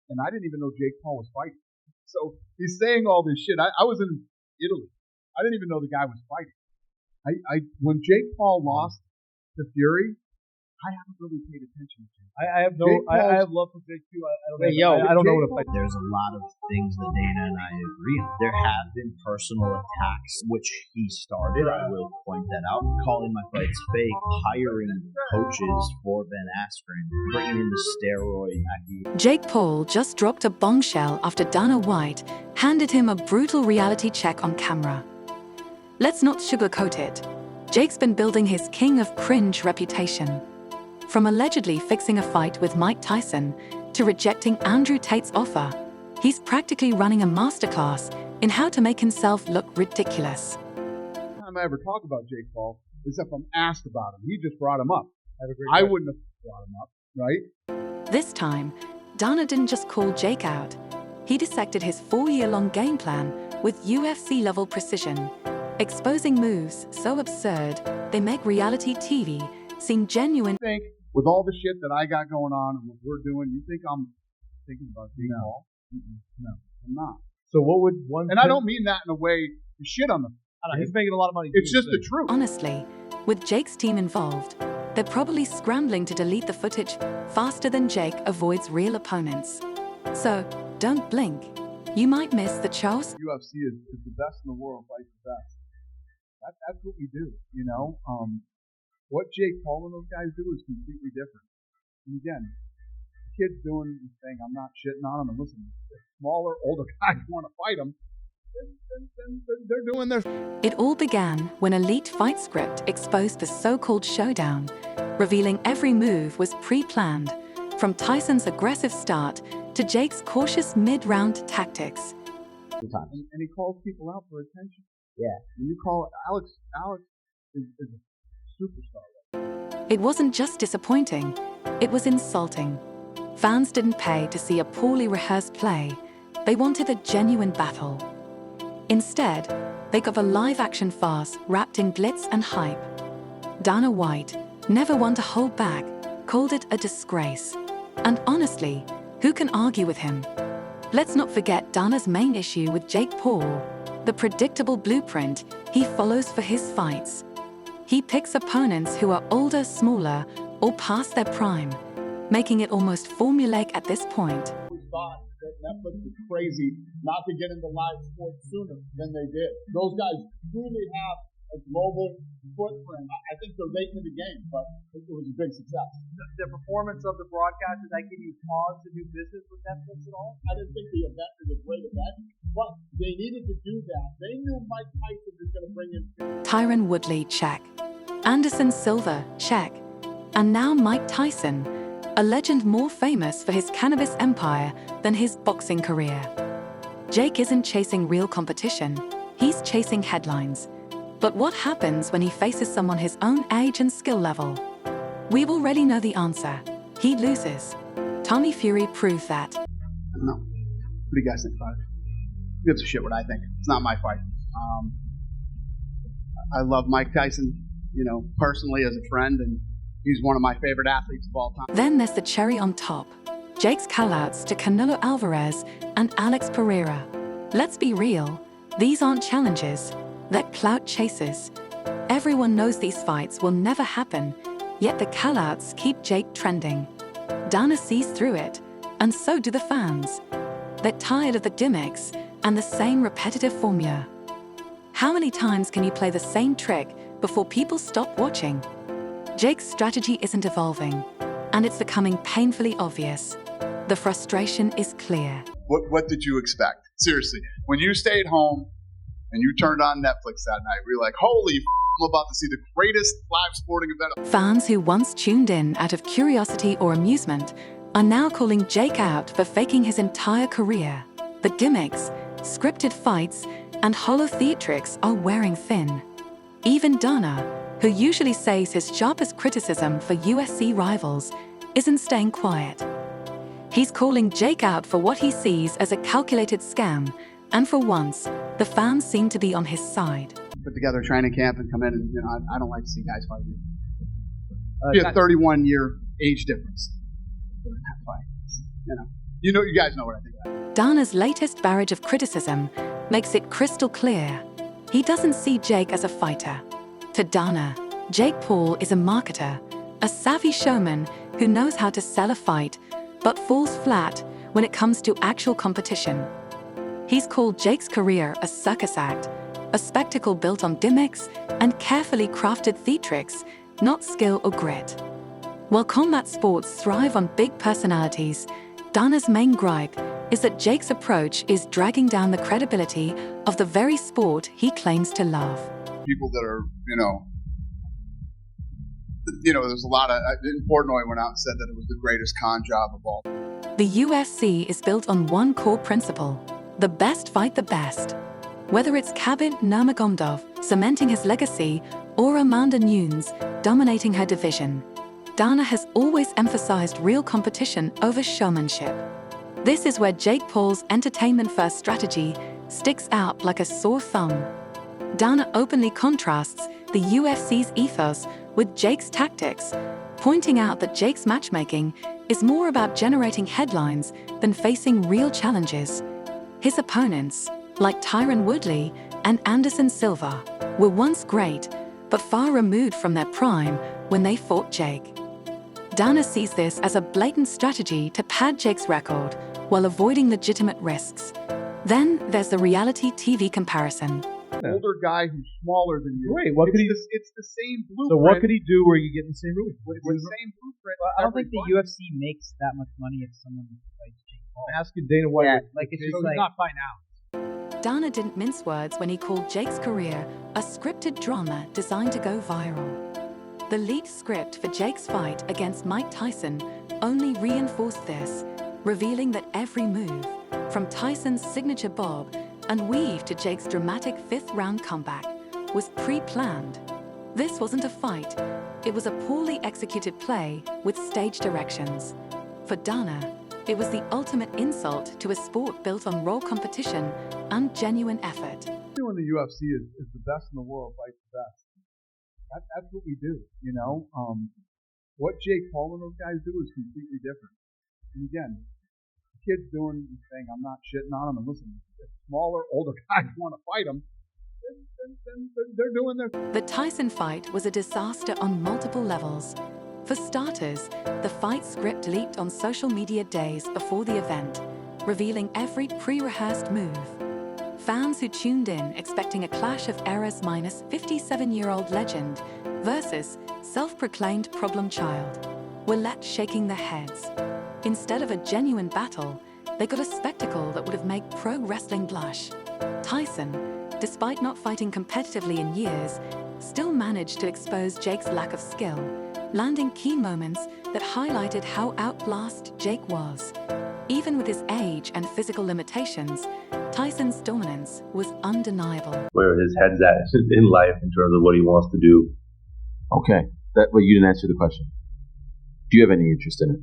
and I didn't even know Jake Paul was fighting. So he's saying all this shit. I was in Italy. I didn't even know the guy was fighting. When Jake Paul lost to Fury, I haven't really paid attention to him. I have love for Jake too. I don't know what a fight. There's a lot of things that Dana and I agree on. There have been personal attacks, which he started. I will point that out. Calling my fights fake, hiring coaches for Ben Askren, bringing in the steroid. Jake Paul just dropped a bombshell after Dana White handed him a brutal reality check on camera. Let's not sugarcoat it. Jake's been building his king of cringe reputation. From allegedly fixing a fight with Mike Tyson to rejecting Andrew Tate's offer, he's practically running a masterclass in how to make himself look ridiculous. Every time I ever talk about Jake Paul is if I'm asked about him. He just brought him up. I wouldn't have brought him up, right? This time, Dana didn't just call Jake out. He dissected his 4-year-long game plan with UFC-level precision, exposing moves so absurd they make reality TV seem genuine. You think, with all the shit that I got going on and what we're doing, you think I'm thinking about Jake Paul? No, I'm not. So what would one? And I don't mean that in a way to shit on them. I know, he's making a lot of money. It's just the truth. Honestly, with Jake's team involved, they're probably scrambling to delete the footage faster than Jake avoids real opponents. So, don't blink. You might miss the Charles. UFC is the best in the world, fights the best. That's what we do, you know? What Jake Paul and those guys do is completely different. And again, kids doing this thing, I'm not shitting on them. And listen, if smaller, older guys want to fight them, then they're doing their... It all began when Elite Fight Script exposed the so-called showdown, revealing every move was pre-planned, from Tyson's aggressive start to Jake's cautious mid-round tactics. And he calls people out for attention. Yeah. And you call Alex is a superstar. It wasn't just disappointing, it was insulting. Fans didn't pay to see a poorly rehearsed play. They wanted a genuine battle. Instead, they got a live-action farce wrapped in glitz and hype. Dana White, never one to hold back, called it a disgrace. And honestly, who can argue with him? Let's not forget Dana's main issue with Jake Paul, the predictable blueprint he follows for his fights. He picks opponents who are older, smaller, or past their prime, making it almost formulaic at this point. We thought that Netflix was crazy not to get into live sports sooner than they did. Those guys truly have a global footprint. I think they're late in the game, but it was a big success. The performance of the broadcast, did that give you pause to do business with Netflix at all? I didn't think the event was a great event, but they needed to do that. They knew Mike Tyson was going to bring in... Tyron Woodley, check. Anderson Silva, check. And now Mike Tyson, a legend more famous for his cannabis empire than his boxing career. Jake isn't chasing real competition, he's chasing headlines. But what happens when he faces someone his own age and skill level? We already know the answer. He loses. Tommy Fury proved that. I don't know. What do you guys think about it? Who gives a shit what I think? It's not my fight. I love Mike Tyson, personally as a friend, and he's one of my favorite athletes of all time. Then there's the cherry on top. Jake's callouts to Canelo Alvarez and Alex Pereira. Let's be real, these aren't challenges, they're clout chasers. Everyone knows these fights will never happen, yet the callouts keep Jake trending. Dana sees through it, and so do the fans. They're tired of the gimmicks and the same repetitive formula. How many times can you play the same trick before people stop watching? Jake's strategy isn't evolving, and it's becoming painfully obvious. The frustration is clear. What did you expect? Seriously, when you stayed home and you turned on Netflix that night, we were like, holy I'm about to see the greatest live sporting event. Fans who once tuned in out of curiosity or amusement are now calling Jake out for faking his entire career. The gimmicks, scripted fights, and hollow theatrics are wearing thin. Even Dana, who usually says his sharpest criticism for USC rivals, isn't staying quiet. He's calling Jake out for what he sees as a calculated scam, and for once, the fans seem to be on his side. Put together a training camp and come in and, I don't like to see guys fight you. Be a 31-year age difference. Fight. You guys know what I think of that. Dana's latest barrage of criticism makes it crystal clear. He doesn't see Jake as a fighter. To Dana, Jake Paul is a marketer, a savvy showman who knows how to sell a fight, but falls flat when it comes to actual competition. He's called Jake's career a circus act, a spectacle built on gimmicks and carefully crafted theatrics, not skill or grit. While combat sports thrive on big personalities, Dana's main gripe is that Jake's approach is dragging down the credibility of the very sport he claims to love. People that are, there's a lot of, Portnoy went out and said that it was the greatest con job of all. The UFC is built on one core principle: the best fight the best. Whether it's Khabib Nurmagomedov cementing his legacy or Amanda Nunes dominating her division, Dana has always emphasized real competition over showmanship. This is where Jake Paul's entertainment-first strategy sticks out like a sore thumb. Dana openly contrasts the UFC's ethos with Jake's tactics, pointing out that Jake's matchmaking is more about generating headlines than facing real challenges. His opponents, like Tyron Woodley and Anderson Silva, were once great, but far removed from their prime when they fought Jake. Dana sees this as a blatant strategy to pad Jake's record while avoiding legitimate risks. Then there's the reality TV comparison. Older guy who's smaller than you. Wait, what could he? It's the same blueprint. So what could he do where you get in the same room? It's the same blueprint. Well, I don't think the UFC makes that much money if someone fights Jake Paul. I'm asking Dana White. Yeah, like it's So just he's like not fighting out. Dana didn't mince words when he called Jake's career a scripted drama designed to go viral. The lead script for Jake's fight against Mike Tyson only reinforced this, revealing that every move, from Tyson's signature bob and weave to Jake's dramatic fifth-round comeback, was pre-planned. This wasn't a fight. It was a poorly executed play with stage directions. For Dana, it was the ultimate insult to a sport built on raw competition and genuine effort. Doing the UFC is the best in the world, fights the best. That's what we do, What Jake Paul and those guys do is completely different. And again, the kid's saying, I'm not shitting on him, and listen, if smaller, older guys want to fight him, then they're doing their... The Tyson fight was a disaster on multiple levels. For starters, the fight script leaked on social media days before the event, revealing every pre-rehearsed move. Fans who tuned in expecting a clash of eras minus 57-year-old legend versus self-proclaimed problem child were left shaking their heads. Instead of a genuine battle, they got a spectacle that would have made pro wrestling blush. Tyson, despite not fighting competitively in years, still managed to expose Jake's lack of skill, landing key moments that highlighted how outclassed Jake was. Even with his age and physical limitations, Tyson's dominance was undeniable. Where his head's at in life in terms of what he wants to do. Okay, but you didn't answer the question. Do you have any interest in it?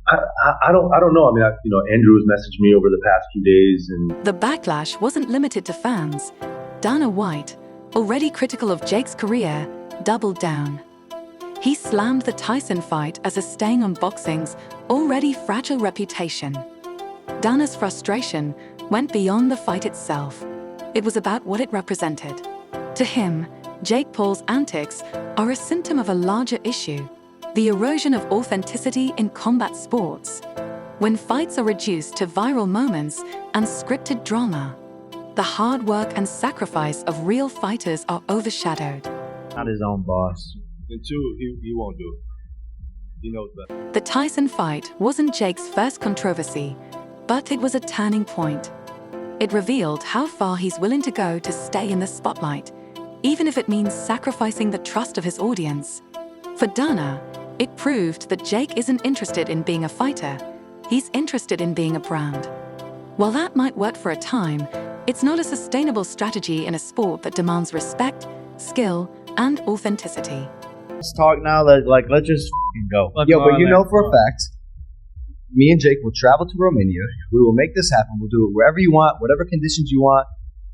I don't know. I mean, Andrew's messaged me over the past few days, and the backlash wasn't limited to fans. Dana White, already critical of Jake's career, doubled down. He slammed the Tyson fight as a stain on boxing's already fragile reputation. Dana's frustration went beyond the fight itself. It was about what it represented. To him, Jake Paul's antics are a symptom of a larger issue: the erosion of authenticity in combat sports. When fights are reduced to viral moments and scripted drama, the hard work and sacrifice of real fighters are overshadowed. Not his own boss. and two, he won't do it. He knows better. The Tyson fight wasn't Jake's first controversy, but it was a turning point. It revealed how far he's willing to go to stay in the spotlight, even if it means sacrificing the trust of his audience. For Dana, it proved that Jake isn't interested in being a fighter, he's interested in being a brand. While that might work for a time, it's not a sustainable strategy in a sport that demands respect, skill, and authenticity. Let's talk now. Let's just go. Yo, but you know for a fact, me and Jake will travel to Romania. We will make this happen. We'll do it wherever you want, whatever conditions you want.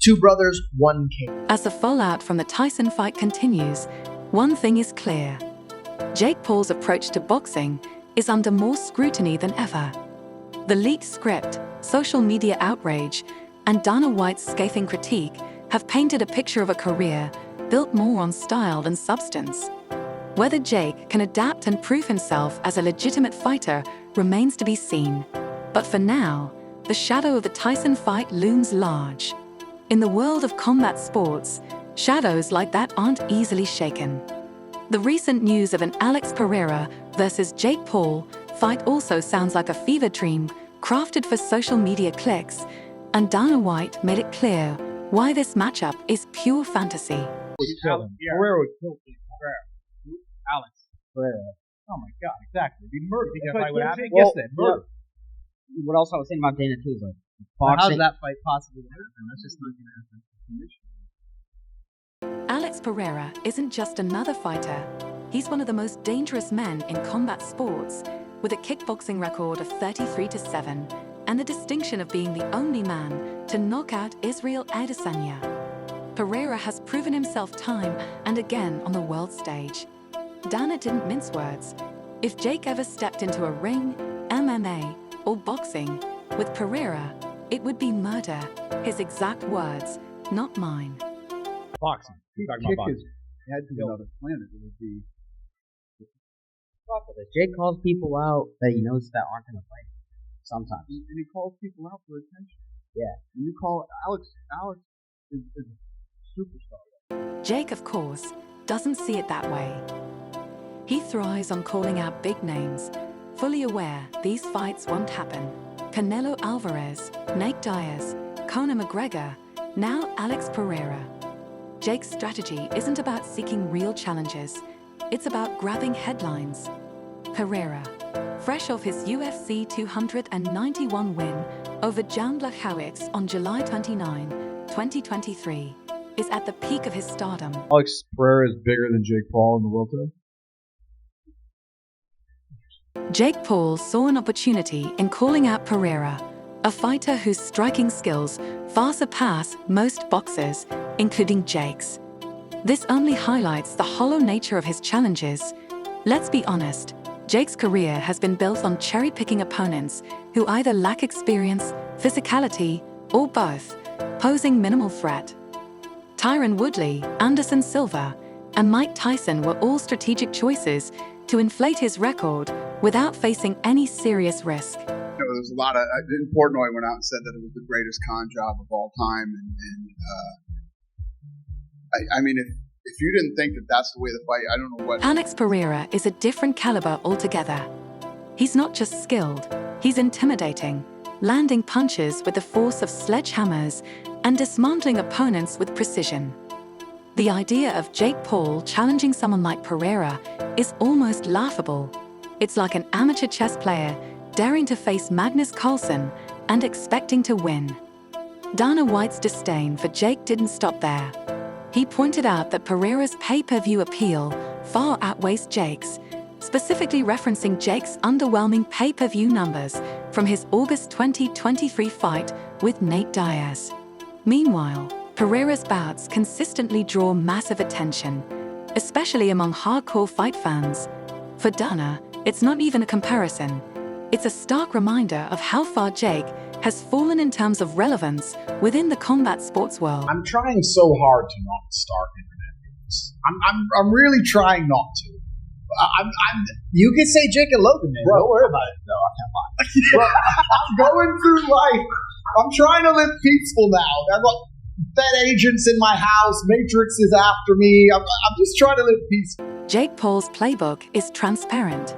2 brothers, 1 king. As the fallout from the Tyson fight continues, one thing is clear. Jake Paul's approach to boxing is under more scrutiny than ever. The leaked script, social media outrage, and Dana White's scathing critique have painted a picture of a career built more on style than substance. Whether Jake can adapt and prove himself as a legitimate fighter remains to be seen. But for now, the shadow of the Tyson fight looms large. In the world of combat sports, shadows like that aren't easily shaken. The recent news of an Alex Pereira versus Jake Paul fight also sounds like a fever dream crafted for social media clicks, and Dana White made it clear why this matchup is pure fantasy. Pereira would kill Pereira. Alex Pereira. Oh my God, exactly. He'd be murdered. Think that fight would happen? Well, murder. What else I was saying about Dana too is like How's boxing. that fight possibly going to happen? That's just not going to happen. Alex Pereira isn't just another fighter. He's one of the most dangerous men in combat sports, with a kickboxing record of 33-7 and the distinction of being the only man to knock out Israel Adesanya. Pereira has proven himself time and again on the world stage. Dana didn't mince words. If Jake ever stepped into a ring, MMA, or boxing with Pereira, it would be murder. His exact words, not mine. Boxing. He'd kick his head to another planet. It would be. Jake calls people out that he knows that aren't going to fight sometimes. And he calls people out for attention. Yeah. And you call Alex is a superstar. Jake, of course, doesn't see it that way. He thrives on calling out big names, fully aware these fights won't happen. Canelo Alvarez, Nate Diaz, Conor McGregor, now Alex Pereira. Jake's strategy isn't about seeking real challenges. It's about grabbing headlines. Pereira, fresh off his UFC 291 win over Jan Blachowicz on July 29, 2023, is at the peak of his stardom. Alex Pereira is bigger than Jake Paul in the world today. Jake Paul saw an opportunity in calling out Pereira, a fighter whose striking skills far surpass most boxers, including Jake's. This only highlights the hollow nature of his challenges. Let's be honest, Jake's career has been built on cherry-picking opponents who either lack experience, physicality, or both, posing minimal threat. Tyron Woodley, Anderson Silva, and Mike Tyson were all strategic choices to inflate his record without facing any serious risk. There was a lot of Portnoy went out and said that it was the greatest con job of all time, I mean, if you didn't think that that's the way the fight, I don't know what. Alex Pereira is a different caliber altogether. He's not just skilled, he's intimidating, landing punches with the force of sledgehammers and dismantling opponents with precision. The idea of Jake Paul challenging someone like Pereira is almost laughable. It's like an amateur chess player daring to face Magnus Carlsen and expecting to win. Dana White's disdain for Jake didn't stop there. He pointed out that Pereira's pay-per-view appeal far outweighs Jake's, specifically referencing Jake's underwhelming pay-per-view numbers from his August 2023 fight with Nate Diaz. Meanwhile, Pereira's bouts consistently draw massive attention, especially among hardcore fight fans. For Dana, it's not even a comparison. It's a stark reminder of how far Jake has fallen in terms of relevance within the combat sports world. I'm trying so hard to not start internet memes. I'm really trying not to. You can say Jake and Logan, man. Don't worry about it. No, I can't lie. I'm going through life. I'm trying to live peaceful now. I've got Fed agents in my house. Matrix is after me. I'm just trying to live peaceful. Jake Paul's playbook is transparent.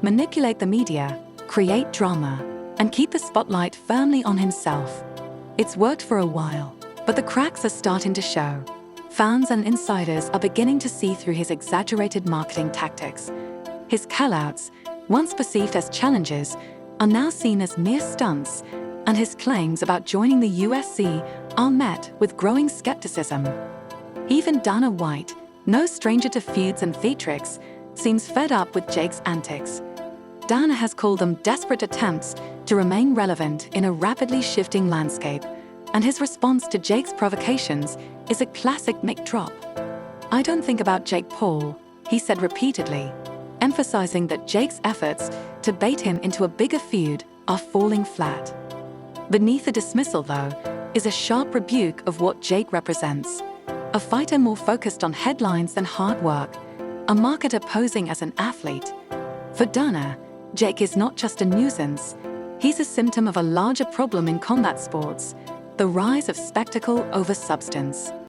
Manipulate the media, create drama, and keep the spotlight firmly on himself. It's worked for a while, but the cracks are starting to show. Fans and insiders are beginning to see through his exaggerated marketing tactics. His callouts, once perceived as challenges, are now seen as mere stunts, and his claims about joining the UFC are met with growing skepticism. Even Dana White, no stranger to feuds and theatrics, seems fed up with Jake's antics. Dana has called them desperate attempts to remain relevant in a rapidly shifting landscape, and his response to Jake's provocations is a classic mic drop. "I don't think about Jake Paul," he said repeatedly. emphasizing that Jake's efforts to bait him into a bigger feud are falling flat. Beneath the dismissal, though, is a sharp rebuke of what Jake represents. A fighter more focused on headlines than hard work, a marketer posing as an athlete. For Dana, Jake is not just a nuisance, he's a symptom of a larger problem in combat sports, the rise of spectacle over substance.